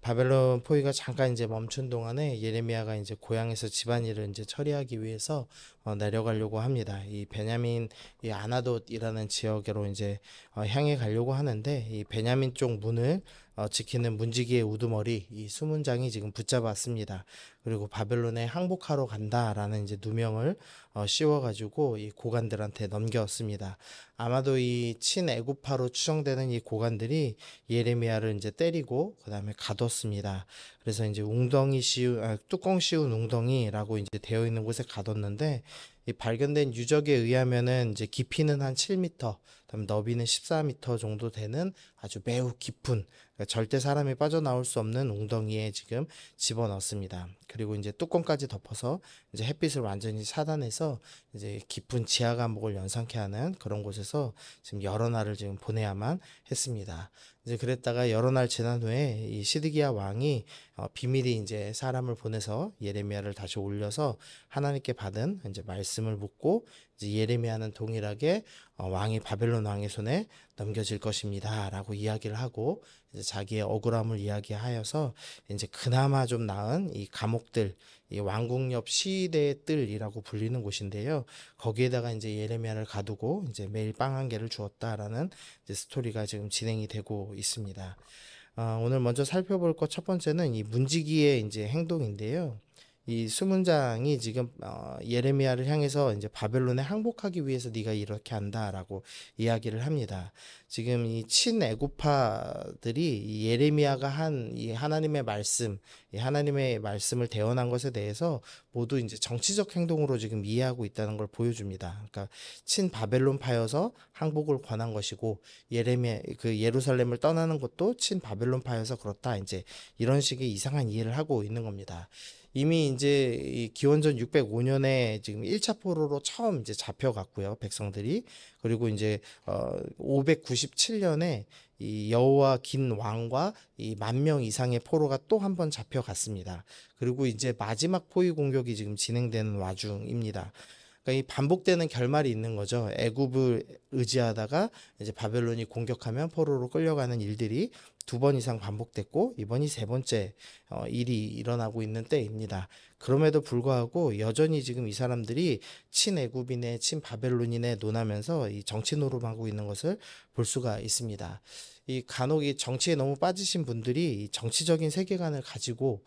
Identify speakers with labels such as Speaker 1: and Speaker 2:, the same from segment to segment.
Speaker 1: 바벨론 포위가 잠깐 이제 멈춘 동안에 예레미야가 이제 고향에서 집안일을 이제 처리하기 위해서 내려가려고 합니다. 이 베냐민 이 아나돗이라는 지역으로 이제 향해 가려고 하는데 이 베냐민 쪽 문을 지키는 문지기의 우두머리 이 수문장이 지금 붙잡았습니다. 그리고 바벨론에 항복하러 간다라는 이제 누명을 씌워가지고 이 고관들한테 넘겼습니다. 아마도 이 친애굽파로 추정되는 이 고관들이 예레미야를 이제 때리고 그다음에 가뒀습니다. 그래서 이제 뚜껑 씌운 웅덩이라고 이제 되어 있는 곳에 가뒀는데 이 발견된 유적에 의하면은 이제 깊이는 한 7m, 그다음에 너비는 14m 정도 되는 아주 매우 깊은 그러니까 절대 사람이 빠져나올 수 없는 웅덩이에 지금 집어넣습니다. 그리고 이제 뚜껑까지 덮어서 이제 햇빛을 완전히 차단해서 이제 깊은 지하 감옥을 연상케 하는 그런 곳에서 지금 여러 날을 지금 보내야만 했습니다. 이제 그랬다가 여러 날 지난 후에 이 시드기야 왕이 비밀이 이제 사람을 보내서 예레미야를 다시 올려서 하나님께 받은 이제 말씀을 묻고 이제 예레미야는 동일하게 왕이 바벨론 왕의 손에 넘겨질 것입니다라고 이야기를 하고 이제 자기의 억울함을 이야기하여서 이제 그나마 좀 나은 이 감옥들 이 왕궁 옆 시대의 뜰이라고 불리는 곳인데요. 거기에다가 이제 예레미야를 가두고 이제 매일 빵 한 개를 주었다라는 이제 스토리가 지금 진행이 되고 있습니다. 오늘 먼저 살펴볼 것 첫 번째는 이 문지기의 이제 행동인데요. 이 수문장이 지금 예레미야를 향해서 이제 바벨론에 항복하기 위해서 네가 이렇게 한다라고 이야기를 합니다. 지금 이 친애굽파들이 이 예레미야가 한 이 하나님의 말씀, 이 하나님의 말씀을 대언한 것에 대해서 모두 이제 정치적 행동으로 지금 이해하고 있다는 걸 보여줍니다. 그러니까 친바벨론파여서 항복을 권한 것이고 예레미야 그 예루살렘을 떠나는 것도 친바벨론파여서 그렇다. 이제 이런 식의 이상한 이해를 하고 있는 겁니다. 이미 이제 이 기원전 605년에 지금 1차 포로로 처음 이제 잡혀갔고요, 백성들이. 그리고 이제 597년에 이 여호와 긴 왕과 이 10,000명 이상의 포로가 또 한 번 잡혀갔습니다. 그리고 이제 마지막 포위 공격이 지금 진행되는 와중입니다. 그러니까 이 반복되는 결말이 있는 거죠. 애굽을 의지하다가 이제 바벨론이 공격하면 포로로 끌려가는 일들이 두 번 이상 반복됐고 이번이 세 번째 일이 일어나고 있는 때입니다. 그럼에도 불구하고 여전히 지금 이 사람들이 친애굽이네 친바벨론이네 논하면서 이 정치 노름하고 있는 것을 볼 수가 있습니다. 이 간혹 이 정치에 너무 빠지신 분들이 이 정치적인 세계관을 가지고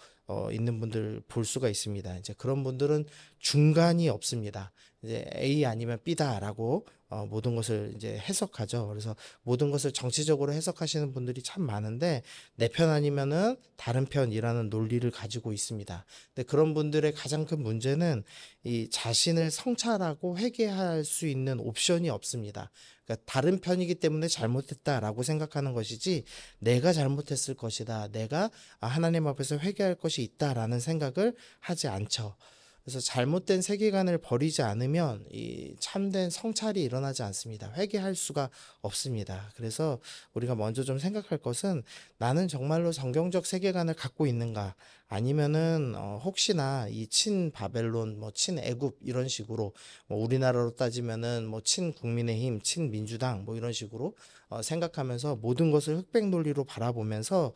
Speaker 1: 있는 분들 볼 수가 있습니다. 이제 그런 분들은 중간이 없습니다. 이제 A 아니면 B다라고 모든 것을 이제 해석하죠. 그래서 모든 것을 정치적으로 해석하시는 분들이 참 많은데 내 편 아니면은 다른 편이라는 논리를 가지고 있습니다. 근데 그런 분들의 가장 큰 문제는 이 자신을 성찰하고 회개할 수 있는 옵션이 없습니다. 그러니까 다른 편이기 때문에 잘못했다라고 생각하는 것이지 내가 잘못했을 것이다. 내가 하나님 앞에서 회개할 것이 있다라는 생각을 하지 않죠. 그래서 잘못된 세계관을 버리지 않으면 이 참된 성찰이 일어나지 않습니다. 회개할 수가 없습니다. 그래서 우리가 먼저 좀 생각할 것은 나는 정말로 성경적 세계관을 갖고 있는가? 아니면은 혹시나 이 친바벨론, 뭐 친애굽 이런 식으로 뭐 우리나라로 따지면은 뭐 친국민의힘, 친민주당 뭐 이런 식으로 생각하면서 모든 것을 흑백 논리로 바라보면서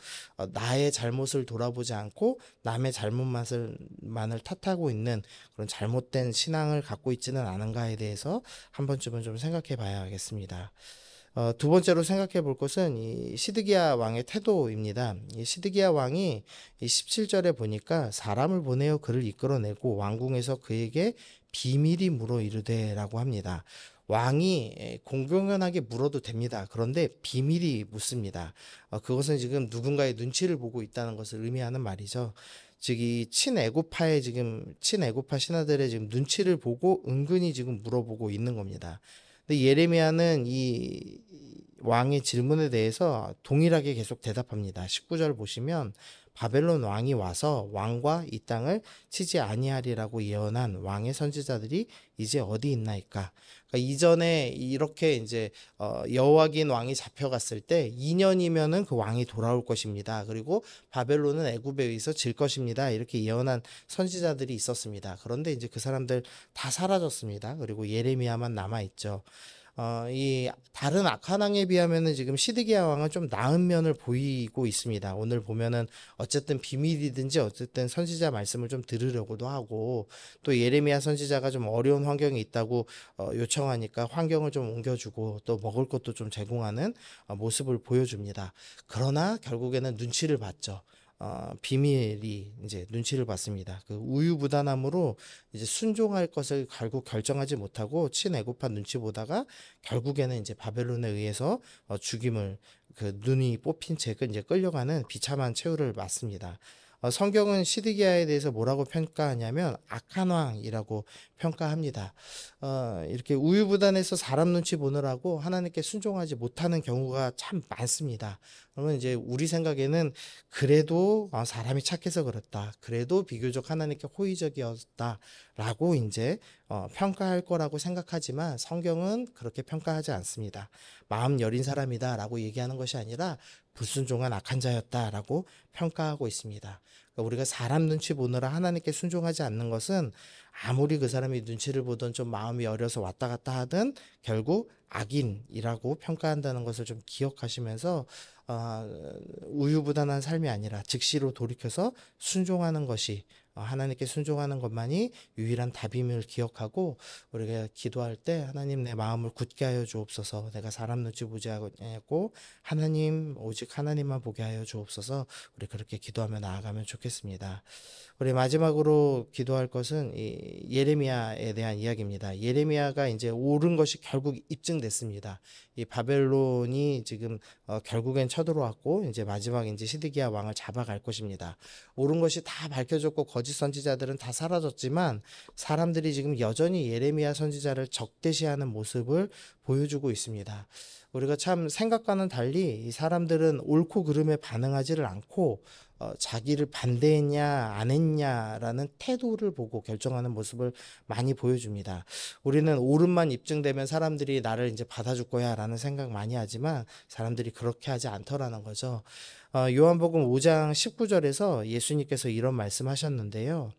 Speaker 1: 나의 잘못을 돌아보지 않고 남의 잘못만을 탓하고 있는 그런 잘못된 신앙을 갖고 있지는 않은가에 대해서 한 번쯤은 좀 생각해 봐야겠습니다. 두 번째로 생각해 볼 것은 이 시드기야 왕의 태도입니다. 이 시드기야 왕이 이 17절에 보니까 사람을 보내어 그를 이끌어내고 왕궁에서 그에게 비밀이 물어 이르되라고 합니다. 왕이 공공연하게 물어도 됩니다. 그런데 비밀이 묻습니다. 그것은 지금 누군가의 눈치를 보고 있다는 것을 의미하는 말이죠. 즉, 이 친애굽파 신하들의 지금 눈치를 보고 은근히 지금 물어보고 있는 겁니다. 근데 예레미야는 이 왕의 질문에 대해서 동일하게 계속 대답합니다. 19절 보시면 바벨론 왕이 와서 왕과 이 땅을 치지 아니하리라고 예언한 왕의 선지자들이 이제 어디 있나이까? 그러니까 이전에 이렇게 이제 여호와긴 왕이 잡혀갔을 때 2년이면은 그 왕이 돌아올 것입니다. 그리고 바벨론은 애굽에 의해서 질 것입니다. 이렇게 예언한 선지자들이 있었습니다. 그런데 이제 그 사람들 다 사라졌습니다. 그리고 예레미야만 남아 있죠. 이 다른 악한 왕에 비하면은 지금 시드기야 왕은 좀 나은 면을 보이고 있습니다. 오늘 보면은 어쨌든 비밀이든지 어쨌든 선지자 말씀을 좀 들으려고도 하고, 또 예레미야 선지자가 좀 어려운 환경이 있다고 요청하니까 환경을 좀 옮겨주고 또 먹을 것도 좀 제공하는 모습을 보여줍니다. 그러나 결국에는 눈치를 봤죠. 비밀이 이제 눈치를 봤습니다. 그 우유부단함으로 이제 순종할 것을 결국 결정하지 못하고 친애굽한 눈치 보다가 결국에는 이제 바벨론에 의해서 죽임을, 그 눈이 뽑힌 채 이제 끌려가는 비참한 최후를 맞습니다. 성경은 시드기야에 대해서 뭐라고 평가하냐면 악한 왕이라고 평가합니다. 이렇게 우유부단해서 사람 눈치 보느라고 하나님께 순종하지 못하는 경우가 참 많습니다. 그러면 이제 우리 생각에는 그래도 사람이 착해서 그렇다. 그래도 비교적 하나님께 호의적이었다라고 이제 평가할 거라고 생각하지만 성경은 그렇게 평가하지 않습니다. 마음 여린 사람이다라고 얘기하는 것이 아니라 불순종한 악한 자였다라고 평가하고 있습니다. 그러니까 우리가 사람 눈치 보느라 하나님께 순종하지 않는 것은 아무리 그 사람이 눈치를 보던 좀 마음이 어려서 왔다 갔다 하든 결국 악인이라고 평가한다는 것을 좀 기억하시면서 우유부단한 삶이 아니라 즉시로 돌이켜서 순종하는 것이, 하나님께 순종하는 것만이 유일한 답임을 기억하고 우리가 기도할 때 하나님 내 마음을 굳게 하여 주옵소서, 내가 사람 눈치 보지 않고 하나님 오직 하나님만 보게 하여 주옵소서, 우리 그렇게 기도하며 나아가면 좋겠습니다. 우리 마지막으로 기도할 것은 이 예레미야에 대한 이야기입니다. 예레미야가 이제 옳은 것이 결국 입증됐습니다. 이 바벨론이 지금 결국엔 쳐들어왔고 이제 마지막 이제 시드기야 왕을 잡아갈 것입니다. 옳은 것이 다 밝혀졌고 거짓 선지자들은 다 사라졌지만 사람들이 지금 여전히 예레미야 선지자를 적대시하는 모습을 보여주고 있습니다. 우리가 참 생각과는 달리 이 사람들은 옳고 그름에 반응하지를 않고 자기를 반대했냐 안 했냐라는 태도를 보고 결정하는 모습을 많이 보여줍니다. 우리는 옳음만 입증되면 사람들이 나를 이제 받아줄 거야라는 생각 많이 하지만 사람들이 그렇게 하지 않더라는 거죠. 요한복음 5장 19절에서 예수님께서 이런 말씀하셨는데요.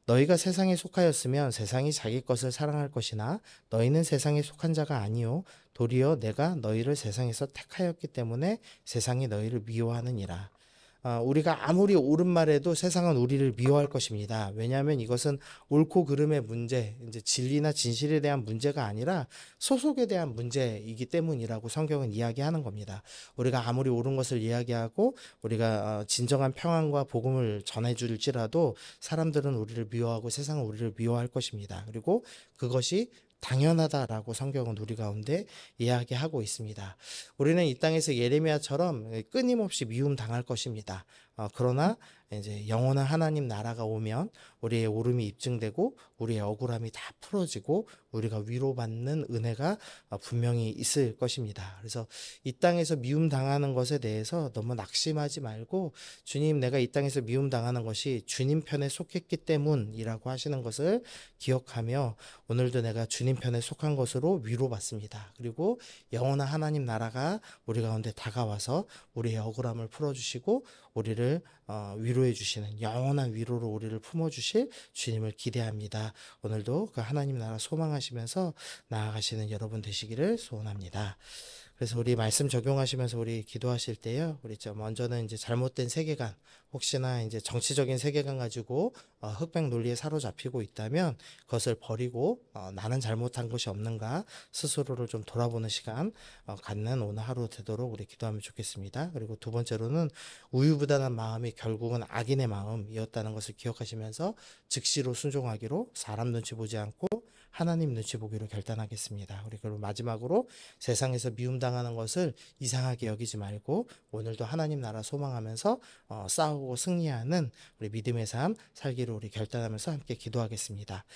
Speaker 1: 너희가 세상에 속하였으면 세상이 자기 것을 사랑할 것이나 너희는 세상에 속한 자가 아니요 도리어 내가 너희를 세상에서 택하였기 때문에 세상이 너희를 미워하느니라. 우리가 아무리 옳은 말해도 세상은 우리를 미워할 것입니다. 왜냐하면 이것은 옳고 그름의 문제, 이제 진리나 진실에 대한 문제가 아니라 소속에 대한 문제이기 때문이라고 성경은 이야기하는 겁니다. 우리가 아무리 옳은 것을 이야기하고 우리가 진정한 평안과 복음을 전해줄지라도 사람들은 우리를 미워하고 세상은 우리를 미워할 것입니다. 그리고 그것이 당연하다라고 성경은 우리 가운데 이야기하고 있습니다. 우리는 이 땅에서 예레미야처럼 끊임없이 미움 당할 것입니다. 그러나 이제 영원한 하나님 나라가 오면 우리의 옳음이 입증되고 우리의 억울함이 다 풀어지고 우리가 위로받는 은혜가 분명히 있을 것입니다. 그래서 이 땅에서 미움 당하는 것에 대해서 너무 낙심하지 말고 주님, 내가 이 땅에서 미움 당하는 것이 주님 편에 속했기 때문이라고 하시는 것을 기억하며 오늘도 내가 주님 편에 속한 것으로 위로받습니다. 그리고 영원한 하나님 나라가 우리 가운데 다가와서 우리의 억울함을 풀어주시고 우리를 위로해 주시는 영원한 위로로 우리를 품어주실 주님을 기대합니다. 오늘도 그 하나님 나라 소망하시면서 나아가시는 여러분 되시기를 소원합니다. 그래서 우리 말씀 적용하시면서 우리 기도하실 때요, 우리 먼저는 이제 잘못된 세계관, 혹시나 이제 정치적인 세계관 가지고 흑백 논리에 사로잡히고 있다면 그것을 버리고 나는 잘못한 것이 없는가 스스로를 좀 돌아보는 시간 갖는 오늘 하루 되도록 우리 기도하면 좋겠습니다. 그리고 두 번째로는 우유부단한 마음이 결국은 악인의 마음이었다는 것을 기억하시면서 즉시로 순종하기로, 사람 눈치 보지 않고 하나님 눈치 보기로 결단하겠습니다. 우리 그리고 마지막으로 세상에서 미움당하는 것을 이상하게 여기지 말고 오늘도 하나님 나라 소망하면서 싸우고 승리하는 우리 믿음의 삶 살기로 우리 결단하면서 함께 기도하겠습니다.